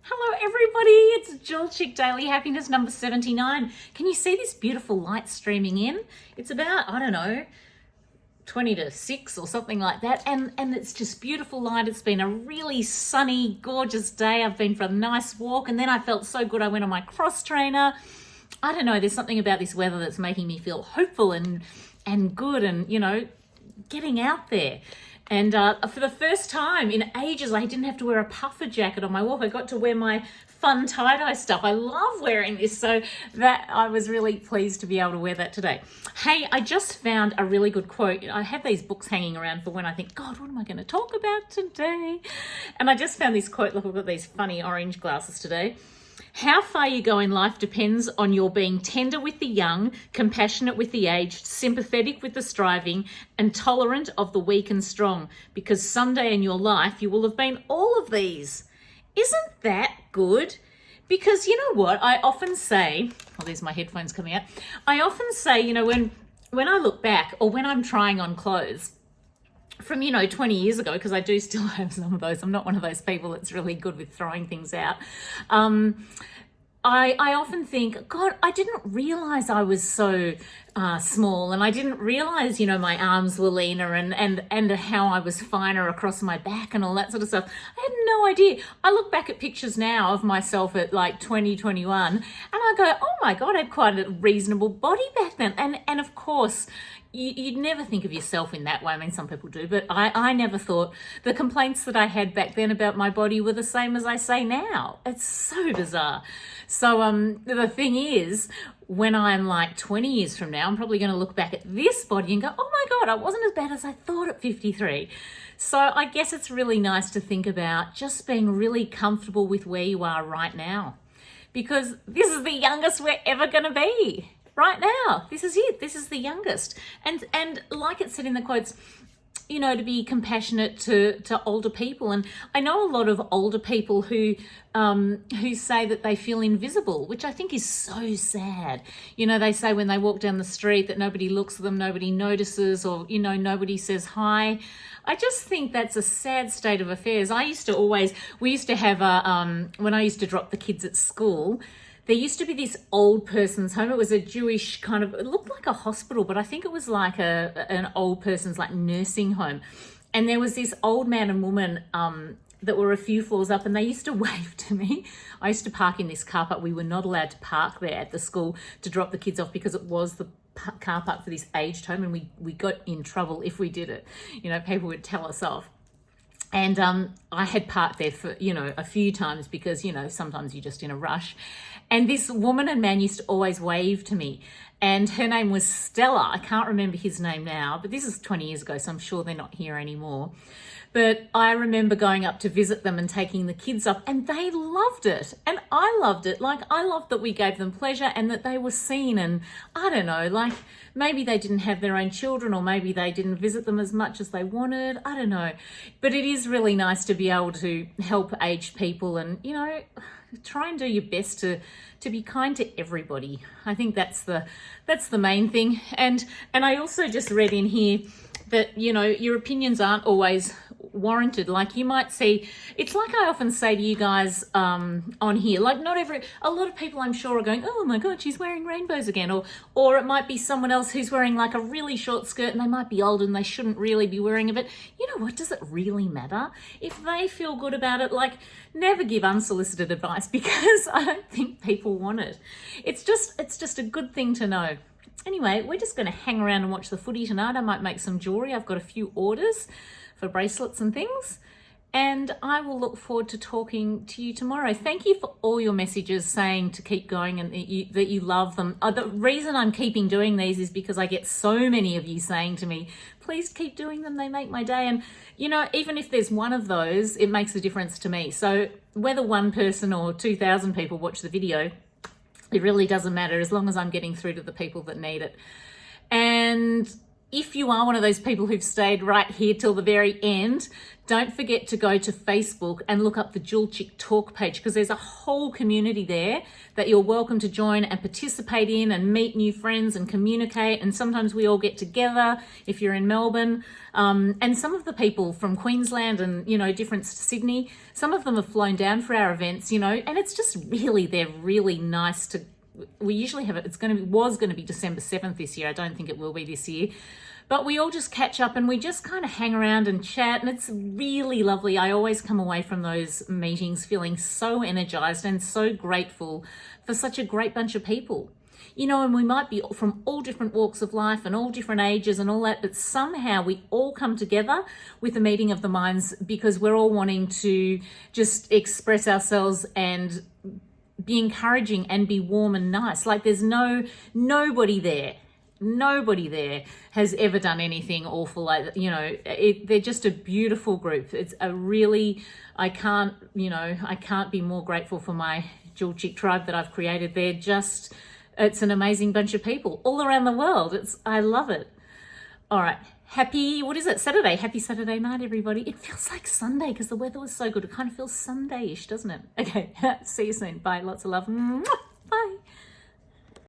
Hello everybody, it's Jewelchic Daily Happiness number 79. Can you see this beautiful light streaming in? It's about, I don't know, 20 to 6 or something like that, and it's just beautiful light. It's been a really sunny, gorgeous day. I've been for a nice walk, and then I felt so good I went on my cross trainer. I don't know, there's something about this weather that's making me feel hopeful and good and, you know, getting out there. And for the first time in ages, I didn't have to wear a puffer jacket on my walk. I got to wear my fun tie-dye stuff. I love wearing this, so that I was really pleased to be able to wear that today. Hey, I just found a really good quote. I have these books hanging around for when I think, God, what am I going to talk about today? And I just found this quote. Look, I've got these funny orange glasses today. How far you go in life depends on your being tender with the young, compassionate with the aged, sympathetic with the striving, and tolerant of the weak and strong, because someday in your life you will have been all of these. Isn't that good? Because you know what? I often say, oh, there's my headphones coming out. I often say, you know, when I look back or when I'm trying on clothes, from, 20 years ago, because I do still have some of those. I'm not one of those people that's really good with throwing things out. I often think, God, I didn't realize I was so small, and I didn't realize, my arms were leaner and how I was finer across my back and all that sort of stuff. I had no idea. I look back at pictures now of myself at like 2021 and I go, oh my God, I had quite a reasonable body back then. And of course, you'd never think of yourself in that way. I mean, some people do, but I never thought the complaints that I had back then about my body were the same as I say now. It's so bizarre. So the thing is, when I'm like 20 years from now, I'm probably going to look back at this body and go, oh my God, I wasn't as bad as I thought at 53. So I guess it's really nice to think about just being really comfortable with where you are right now, because this is the youngest we're ever going to be. Right now, this is it. This is the youngest. And like it said in the quotes, to be compassionate to older people. And I know a lot of older people who say that they feel invisible, which I think is so sad. They say when they walk down the street that nobody looks at them, nobody notices, or, nobody says hi. I just think that's a sad state of affairs. We used to have when I used to drop the kids at school, there used to be this old person's home. It was a Jewish it looked like a hospital, but I think it was like an old person's like nursing home. And there was this old man and woman that were a few floors up, and they used to wave to me. I used to park in this car park. We were not allowed to park there at the school to drop the kids off because it was the car park for this aged home, and we got in trouble if we did it. People would tell us off. And I had parked there for, a few times because, sometimes you're just in a rush. And this woman and man used to always wave to me. And her name was Stella. I can't remember his name now, but this is 20 years ago, so I'm sure they're not here anymore. But I remember going up to visit them and taking the kids up, and they loved it. And I loved it. Like, I loved that we gave them pleasure and that they were seen. And I don't know, like maybe they didn't have their own children, or maybe they didn't visit them as much as they wanted. I don't know. But it is really nice to be able to help aged people and, try and do your best to be kind to everybody. I think that's the main thing. And I also just read in here that, your opinions aren't always warranted. Like, you might see, it's like I often say to you guys on here, like a lot of people I'm sure are going, oh my God, she's wearing rainbows again. Or it might be someone else who's wearing like a really short skirt and they might be old and they shouldn't really be wearing it. But you know what, does it really matter? If they feel good about it, like, never give unsolicited advice, because I don't think people want it. It's just a good thing to know. Anyway, we're just going to hang around and watch the footy tonight. I might make some jewelry. I've got a few orders for bracelets and things. And I will look forward to talking to you tomorrow. Thank you for all your messages saying to keep going and that you love them. The reason I'm keeping doing these is because I get so many of you saying to me, please keep doing them. They make my day. And, even if there's one of those, it makes a difference to me. So whether one person or 2,000 people watch the video, it really doesn't matter as long as I'm getting through to the people that need it. And if you are one of those people who've stayed right here till the very end, don't forget to go to Facebook and look up the Jewelchic talk page, because there's a whole community there that you're welcome to join and participate in and meet new friends and communicate. And sometimes we all get together if you're in Melbourne. And some of the people from Queensland and, you know, different Sydney, some of them have flown down for our events, you know, and it's just really, they're really nice to, we usually have it, was going to be December 7th this year. I don't think it will be this year. But we all just catch up and we just kind of hang around and chat, and it's really lovely. I always come away from those meetings feeling so energized and so grateful for such a great bunch of people. You know, and we might be from all different walks of life and all different ages and all that, but somehow we all come together with a meeting of the minds because we're all wanting to just express ourselves and be encouraging and be warm and nice. Like there's nobody there has ever done anything awful. Like, you know, they're just a beautiful group. It's a really, I can't be more grateful for my Jewelchic tribe that I've created. It's an amazing bunch of people all around the world. I love it. All right. Saturday. Happy Saturday night, everybody. It feels like Sunday because the weather was so good. It kind of feels Sunday-ish, doesn't it? Okay. See you soon. Bye. Lots of love. Mwah.